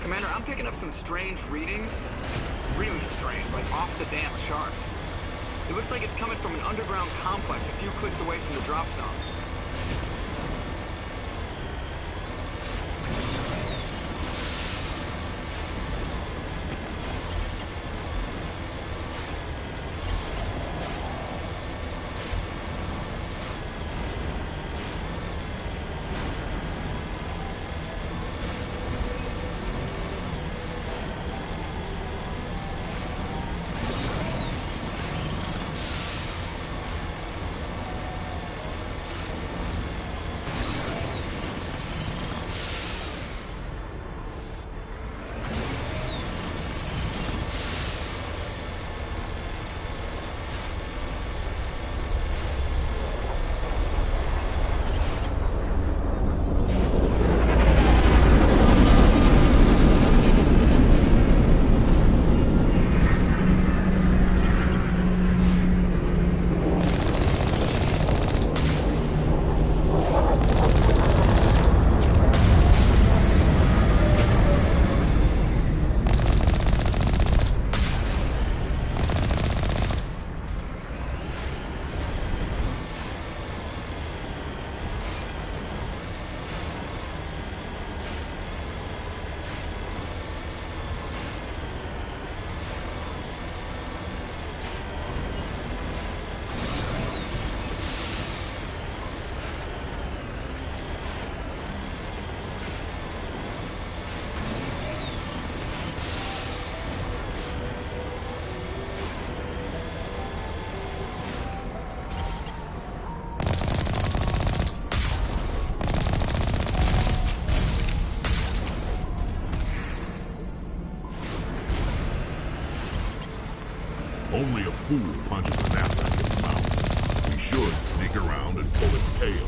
Commander, I'm picking up some strange readings. Really strange, like off the damn charts. It looks like it's coming from an underground complex a few clicks away from the drop zone. Only a fool punches a knapsack in the mouth. We should sneak around and pull its tail.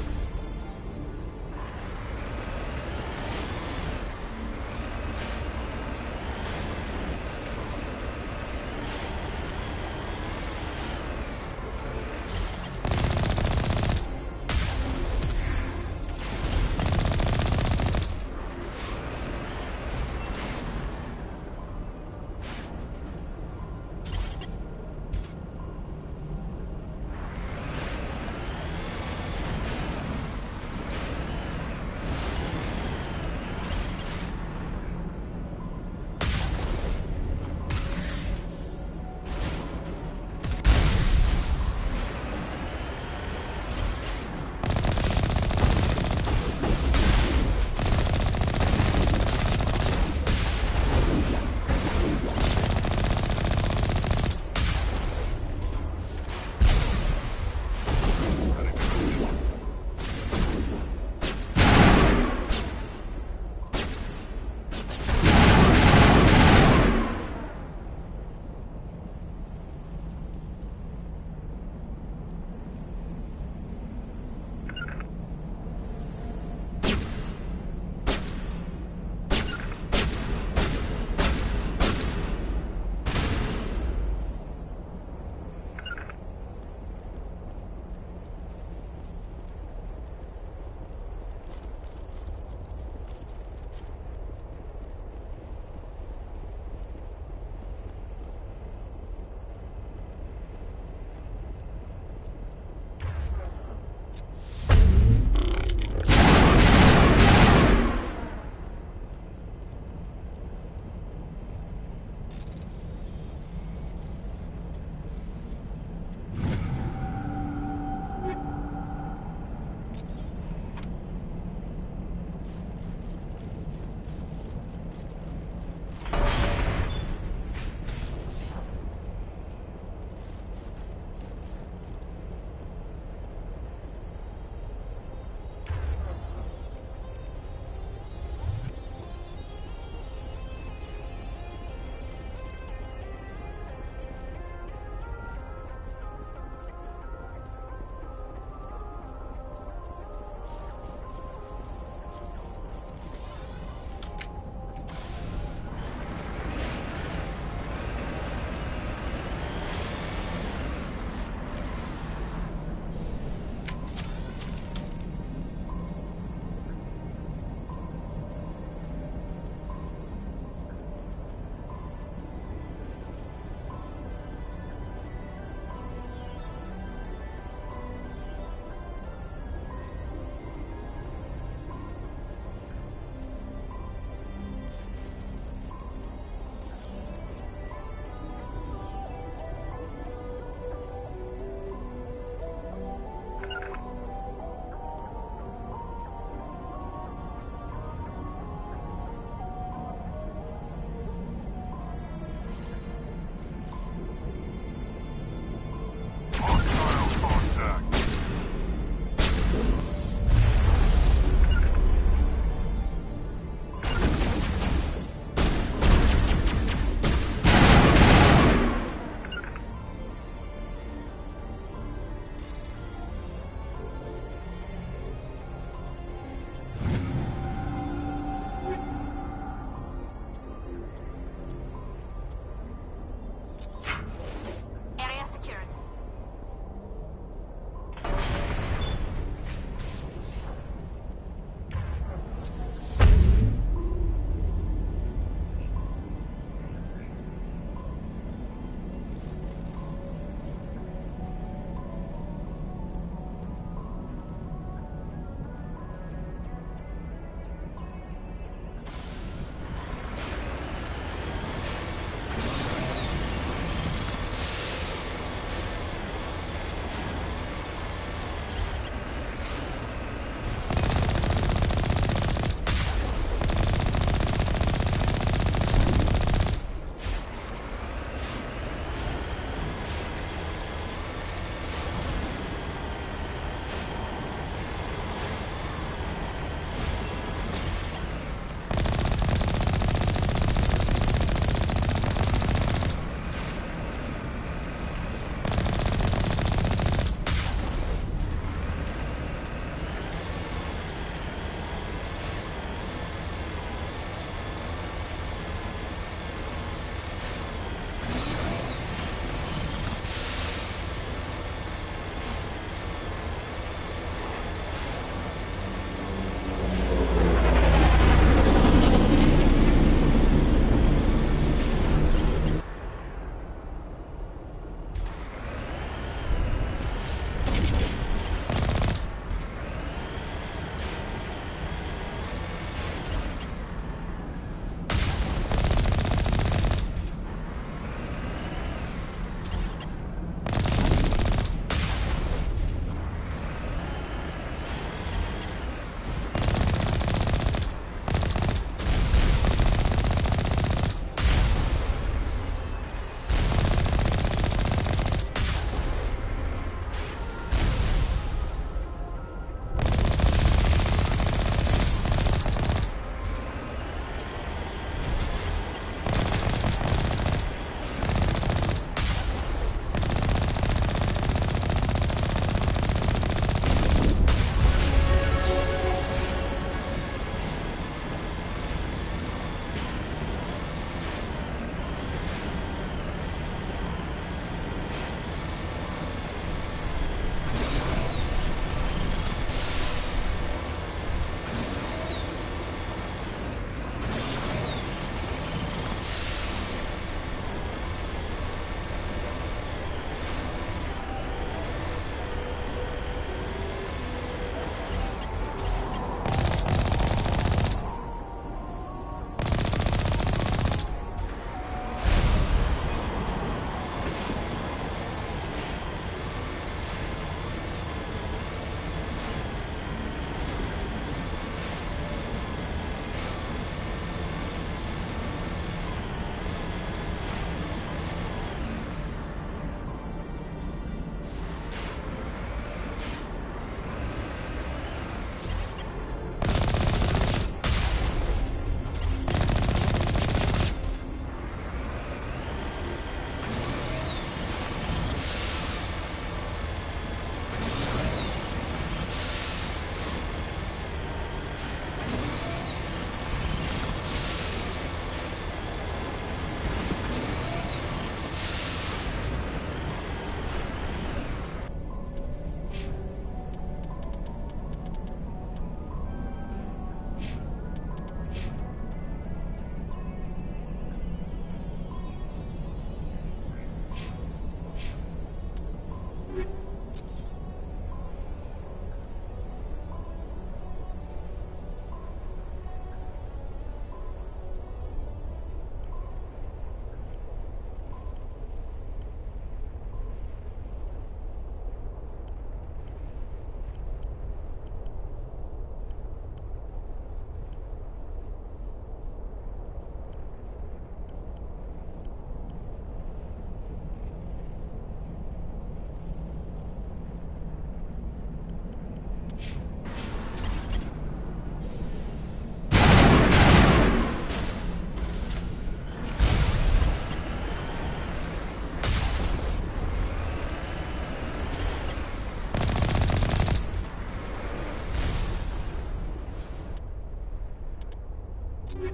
To me!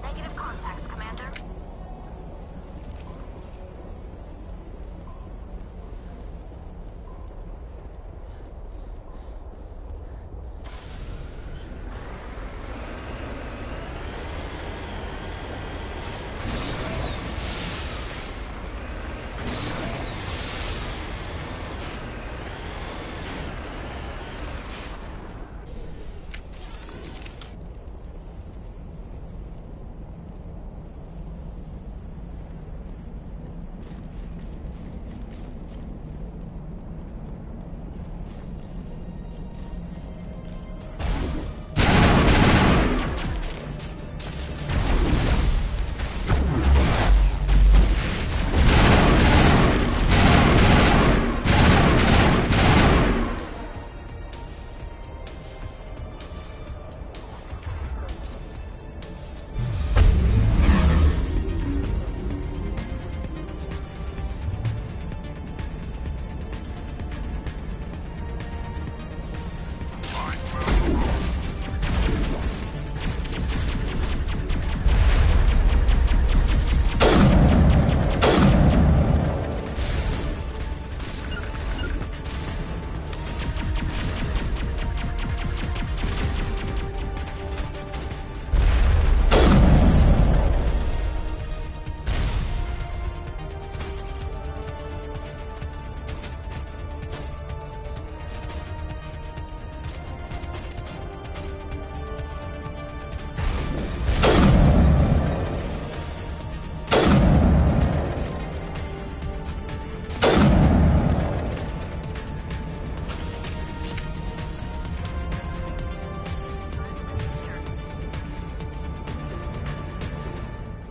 Negative contacts, Commander.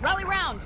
Rally round!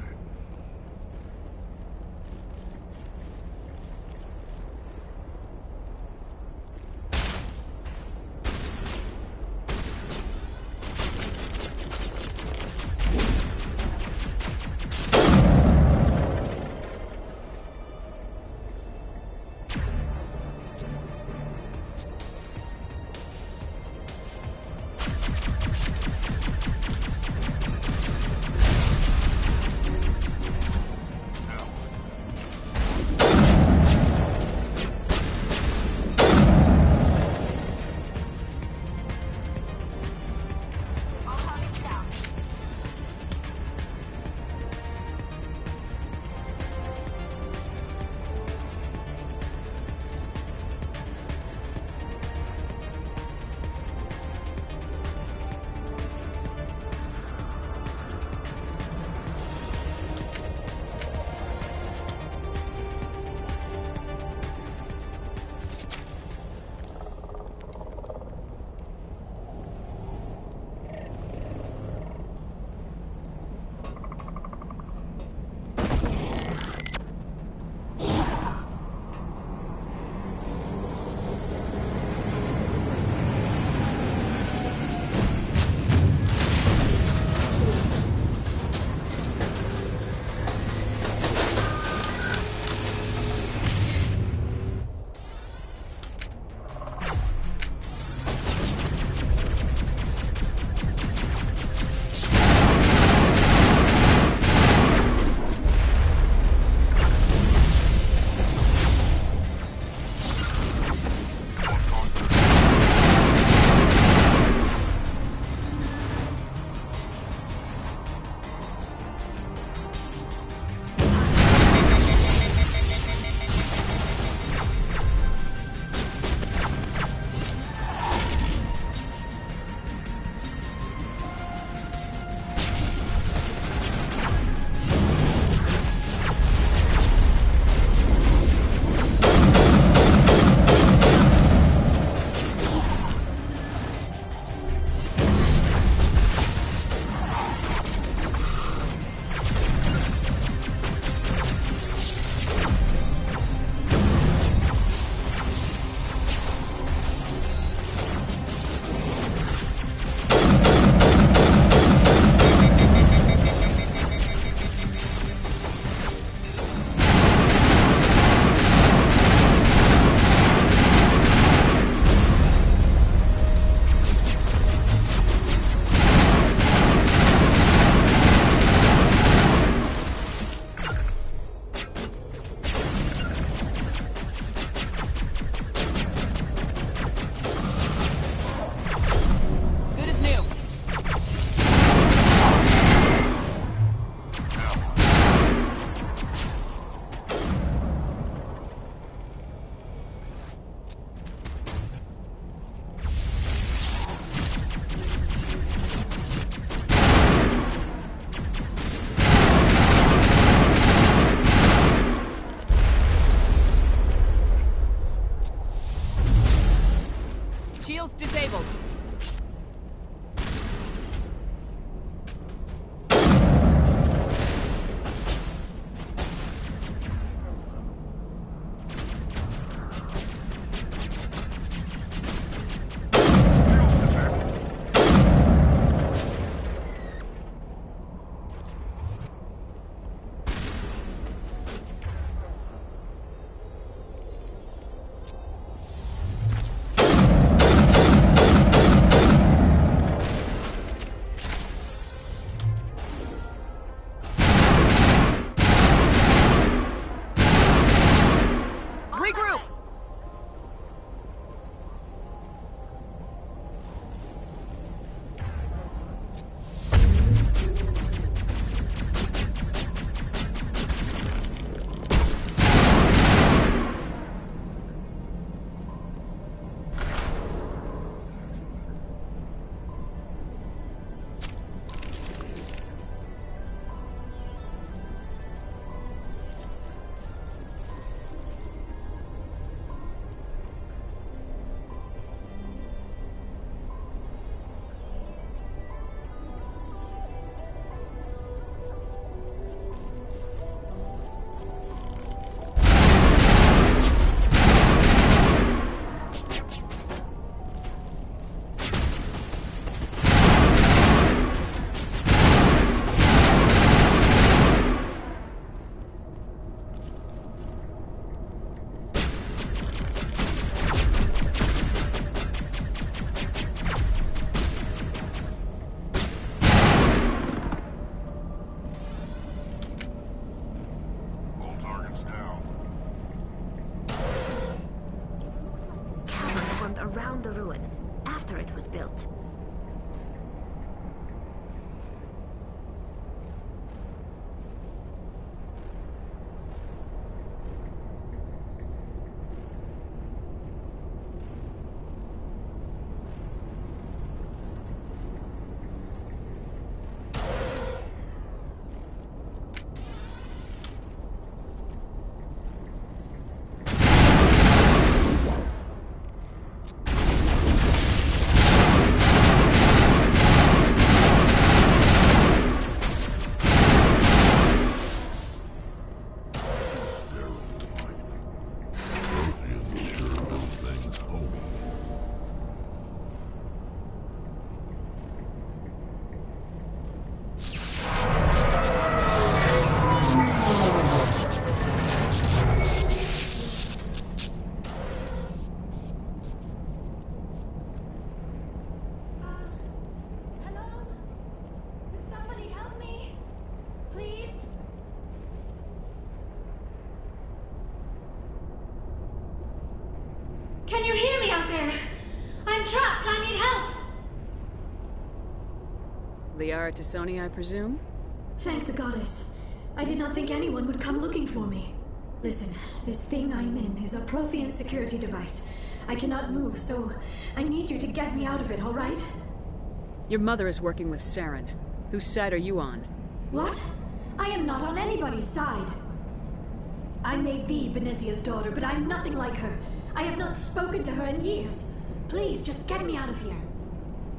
around the ruin, after it was built. Can you hear me out there? I'm trapped. I need help. Liara T'Soni, I presume? Thank the goddess. I did not think anyone would come looking for me. Listen, this thing I'm in is a Prothean security device. I cannot move, so I need you to get me out of it, all right? Your mother is working with Saren. Whose side are you on? What? I am not on anybody's side. I may be Benezia's daughter, but I'm nothing like her. I have not spoken to her in years. Please, just get me out of here.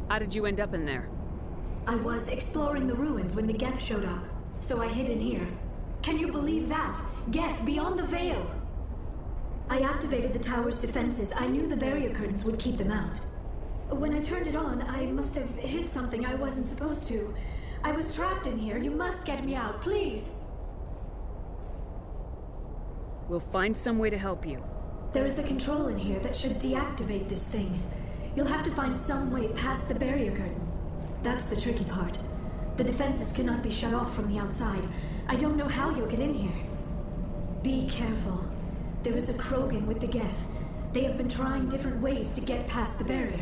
How did you end up in there? I was exploring the ruins when the Geth showed up, so I hid in here. Can you believe that? Geth beyond the veil! I activated the tower's defenses. I knew the barrier curtains would keep them out. When I turned it on, I must have hit something I wasn't supposed to. I was trapped in here. You must get me out, please! We'll find some way to help you. There is a control in here that should deactivate this thing. You'll have to find some way past the barrier curtain. That's the tricky part. The defenses cannot be shut off from the outside. I don't know how you'll get in here. Be careful. There is a Krogan with the Geth. They have been trying different ways to get past the barrier.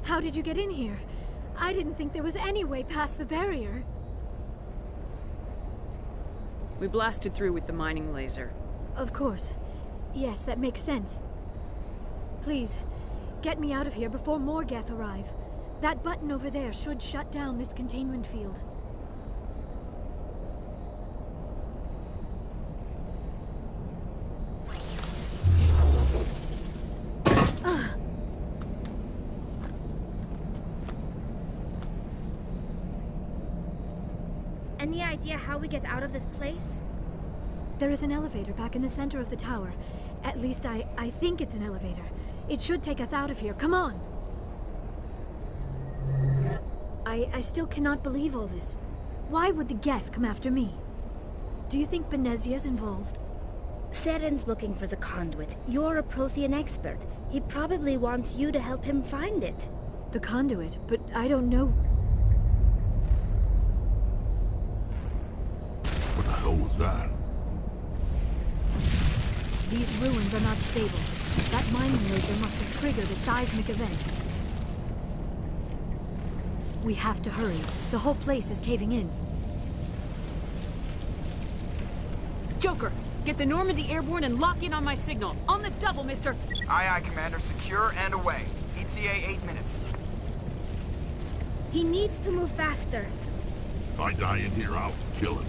How did you get in here? I didn't think there was any way past the barrier. We blasted through with the mining laser. Of course. Yes, that makes sense. Please, get me out of here before more Geth arrive. That button over there should shut down this containment field. Any idea how we get out of this place? There is an elevator back in the center of the tower. At least I think it's an elevator. It should take us out of here. Come on! I still cannot believe all this. Why would the Geth come after me? Do you think Benezia's involved? Seren's looking for the conduit. You're a Prothean expert. He probably wants you to help him find it. The conduit, but I don't know. What the hell was that? These ruins are not stable. That mining laser must have triggered a seismic event. We have to hurry. The whole place is caving in. Joker, get the Normandy airborne and lock in on my signal. On the double, mister! Aye, aye, Commander. Secure and away. ETA 8 minutes. He needs to move faster. If I die in here, I'll kill him.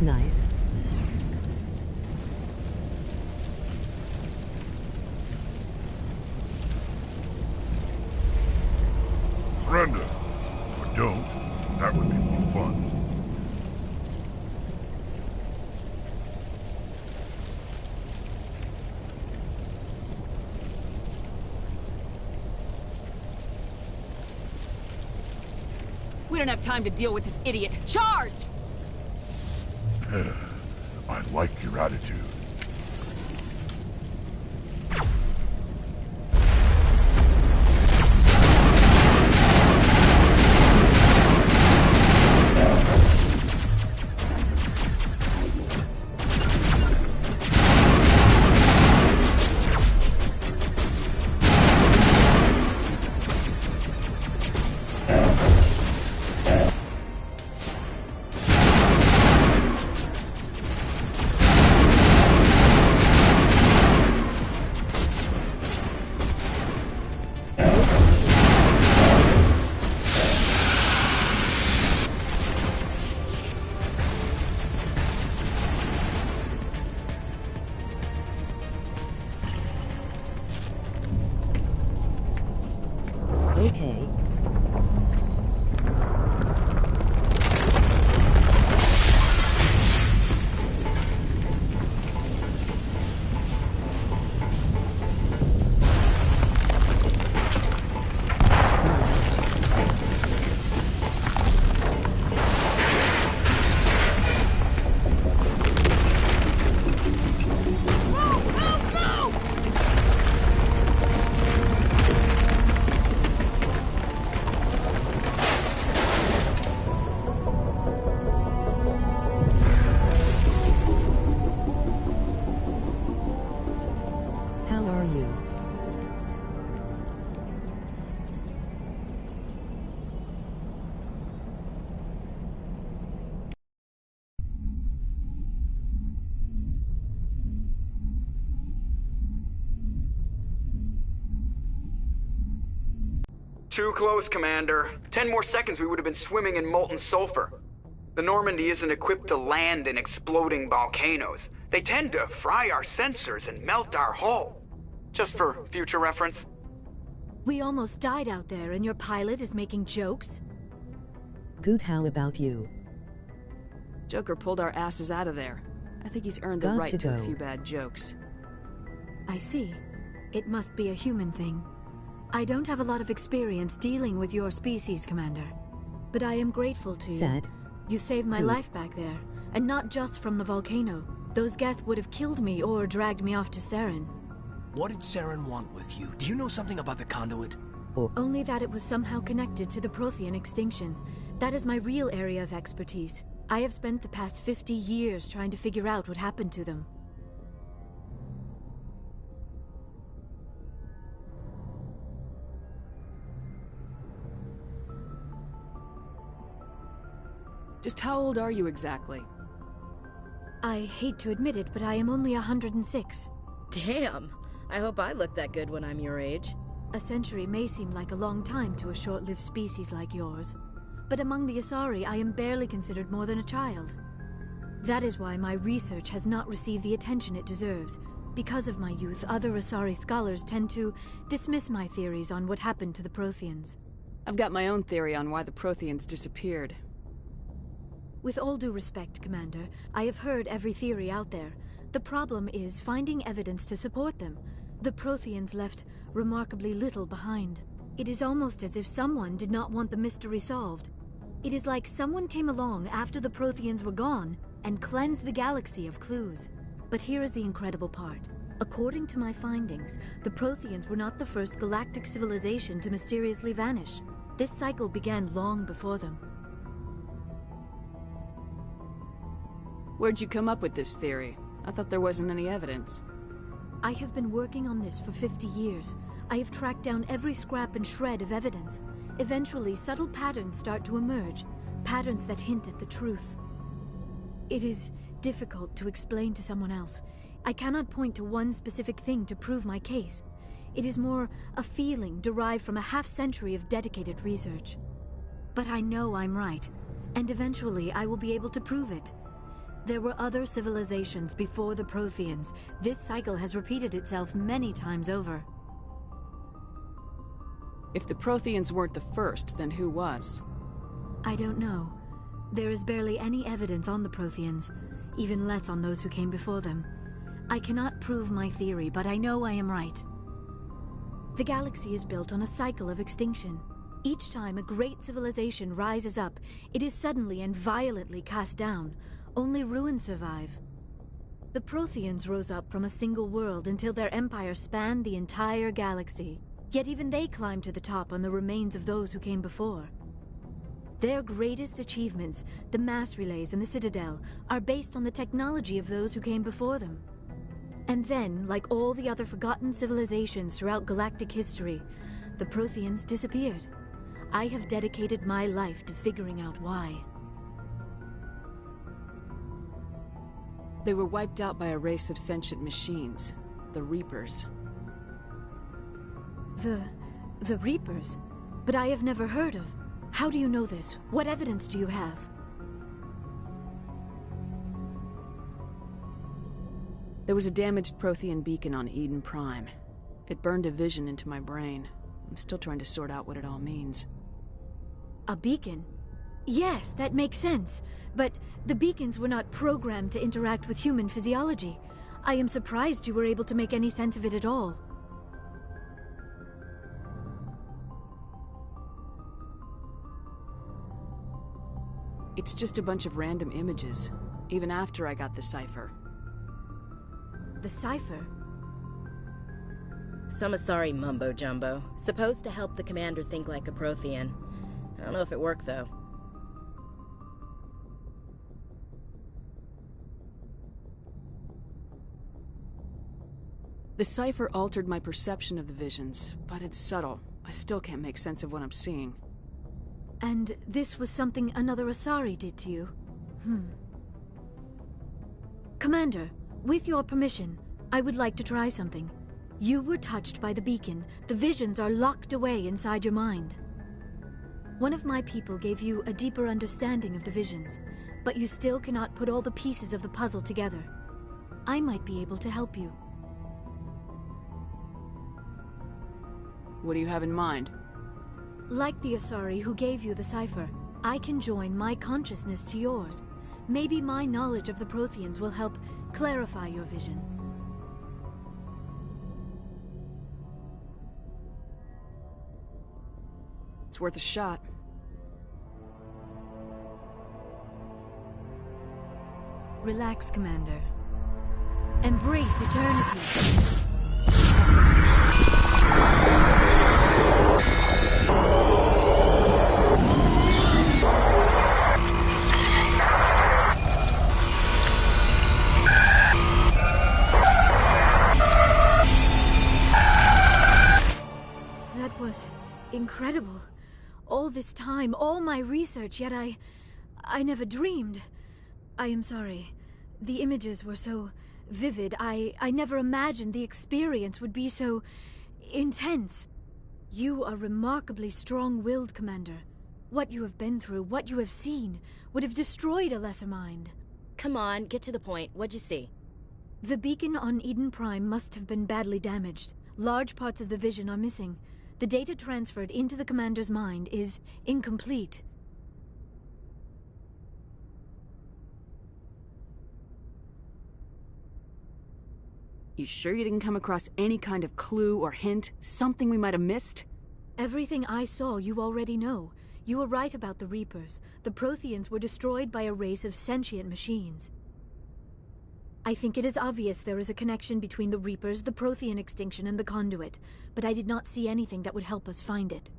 Nice. Surrender. Or don't. That would be more fun. We don't have time to deal with this idiot. Charge! I like your attitude. Okay. How are you? Too close, Commander. 10 more seconds we would have been swimming in molten sulfur. The Normandy isn't equipped to land in exploding volcanoes. They tend to fry our sensors and melt our hull. Just for future reference. We almost died out there, and your pilot is making jokes? Good, how about you? Joker pulled our asses out of there. I think he's earned the Got right to to a go. few bad jokes. I see. It must be a human thing. I don't have a lot of experience dealing with your species, Commander. But I am grateful to you. Said. You saved my Who? life back there, and not just from the volcano. Those Geth would have killed me or dragged me off to Saren. What did Saren want with you? Do you know something about the conduit? Only that it was somehow connected to the Prothean extinction. That is my real area of expertise. I have spent the past 50 years trying to figure out what happened to them. Just how old are you exactly? I hate to admit it, but I am only 106. Damn! I hope I look that good when I'm your age. A century may seem like a long time to a short-lived species like yours, but among the Asari, I am barely considered more than a child. That is why my research has not received the attention it deserves. Because of my youth, other Asari scholars tend to dismiss my theories on what happened to the Protheans. I've got my own theory on why the Protheans disappeared. With all due respect, Commander, I have heard every theory out there. The problem is finding evidence to support them. The Protheans left remarkably little behind. It is almost as if someone did not want the mystery solved. It is like someone came along after the Protheans were gone and cleansed the galaxy of clues. But here is the incredible part. According to my findings, the Protheans were not the first galactic civilization to mysteriously vanish. This cycle began long before them. Where'd you come up with this theory? I thought there wasn't any evidence. I have been working on this for 50 years. I have tracked down every scrap and shred of evidence. Eventually, subtle patterns start to emerge, patterns that hint at the truth. It is difficult to explain to someone else. I cannot point to one specific thing to prove my case. It is more a feeling derived from a half-century of dedicated research. But I know I'm right, and eventually I will be able to prove it. There were other civilizations before the Protheans. This cycle has repeated itself many times over. If the Protheans weren't the first, then who was? I don't know. There is barely any evidence on the Protheans, even less on those who came before them. I cannot prove my theory, but I know I am right. The galaxy is built on a cycle of extinction. Each time a great civilization rises up, it is suddenly and violently cast down. Only ruins survive. The Protheans rose up from a single world until their empire spanned the entire galaxy. Yet even they climbed to the top on the remains of those who came before. Their greatest achievements, the mass relays and the Citadel, are based on the technology of those who came before them. And then, like all the other forgotten civilizations throughout galactic history, the Protheans disappeared. I have dedicated my life to figuring out why. They were wiped out by a race of sentient machines, the Reapers. The Reapers? But I have never heard of. How do you know this? What evidence do you have? There was a damaged Prothean beacon on Eden Prime. It burned a vision into my brain. I'm still trying to sort out what it all means. A beacon? Yes, that makes sense. But the beacons were not programmed to interact with human physiology. I am surprised you were able to make any sense of it at all. It's just a bunch of random images, even after I got the cipher. The cipher? Some Asari mumbo-jumbo, supposed to help the commander think like a Prothean. I don't know if it worked, though. The cipher altered my perception of the visions, but it's subtle. I still can't make sense of what I'm seeing. And this was something another Asari did to you? Commander, with your permission, I would like to try something. You were touched by the beacon. The visions are locked away inside your mind. One of my people gave you a deeper understanding of the visions, but you still cannot put all the pieces of the puzzle together. I might be able to help you. What do you have in mind? Like the Asari who gave you the cipher, I can join my consciousness to yours. Maybe my knowledge of the Protheans will help clarify your vision. It's worth a shot. Relax, Commander. Embrace eternity. That was incredible. All this time, all my research, yet I never dreamed. I am sorry. The images were so vivid. I never imagined the experience would be so intense. You are remarkably strong-willed, Commander. What you have been through, what you have seen, would have destroyed a lesser mind. Come on, get to the point. What'd you see? The beacon on Eden Prime must have been badly damaged. Large parts of the vision are missing. The data transferred into the commander's mind is incomplete. You sure you didn't come across any kind of clue or hint? Something we might have missed? Everything I saw you already know. You were right about the Reapers. The Protheans were destroyed by a race of sentient machines. I think it is obvious there is a connection between the Reapers, the Prothean extinction, and the Conduit, but I did not see anything that would help us find it.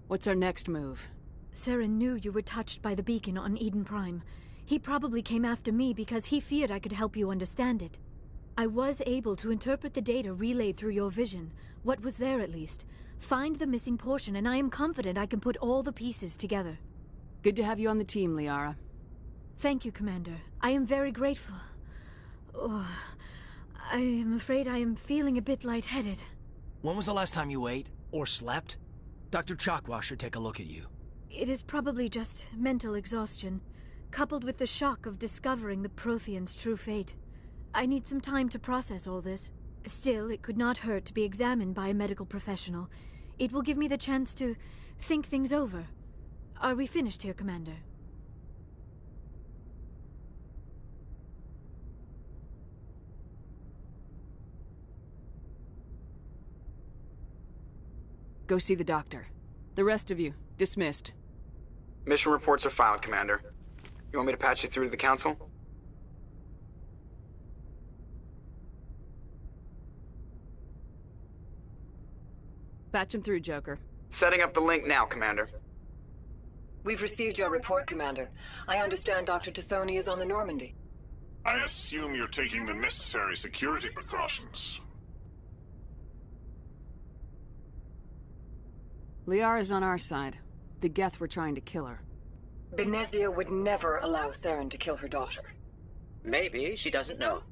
What's our next move? Saren knew you were touched by the beacon on Eden Prime. He probably came after me because he feared I could help you understand it. I was able to interpret the data relayed through your vision, what was there at least, find the missing portion, and I am confident I can put all the pieces together. Good to have you on the team, Liara. Thank you, Commander. I am very grateful. Oh, I am afraid I am feeling a bit lightheaded. When was the last time you ate? Or slept? Dr. Chakwa should take a look at you. It is probably just mental exhaustion, coupled with the shock of discovering the Protheans' true fate. I need some time to process all this. Still, it could not hurt to be examined by a medical professional. It will give me the chance to think things over. Are we finished here, Commander? Go see the doctor. The rest of you, dismissed. Mission reports are filed, Commander. You want me to patch you through to the Council? Patch him through, Joker. Setting up the link now, Commander. We've received your report, Commander. I understand Dr. Tassoni is on the Normandy. I assume you're taking the necessary security precautions. Liara's on our side. The Geth were trying to kill her. Benezia would never allow Saren to kill her daughter. Maybe she doesn't know.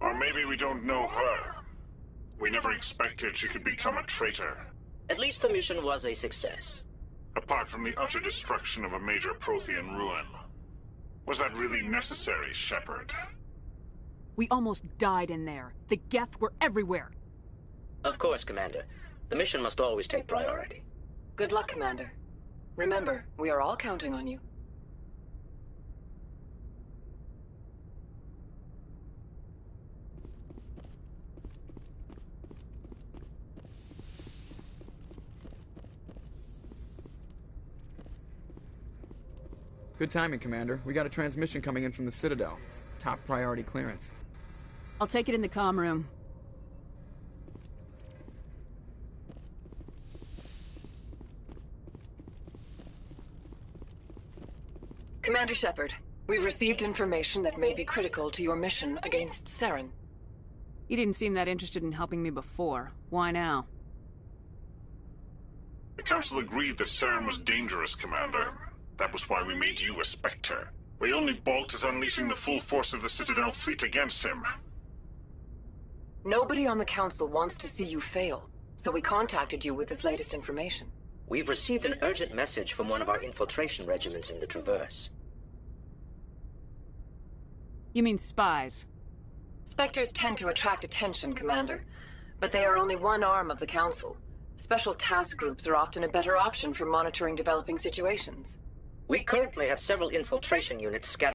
Or maybe we don't know her. We never expected she could become a traitor. At least the mission was a success. Apart from the utter destruction of a major Prothean ruin. Was that really necessary, Shepard? We almost died in there. The Geth were everywhere. Of course, Commander. The mission must always take priority. Good luck, Commander. Remember, we are all counting on you. Good timing, Commander. We got a transmission coming in from the Citadel. Top priority clearance. I'll take it in the comm room. Commander Shepard, we've received information that may be critical to your mission against Saren. You didn't seem that interested in helping me before. Why now? The Council agreed that Saren was dangerous, Commander. That was why we made you a Spectre. We only balked at unleashing the full force of the Citadel fleet against him. Nobody on the Council wants to see you fail, so we contacted you with this latest information. We've received an urgent message from one of our infiltration regiments in the Traverse. You mean spies? Spectres tend to attract attention, Commander, but they are only one arm of the Council. Special task groups are often a better option for monitoring developing situations. We currently have several infiltration units scattered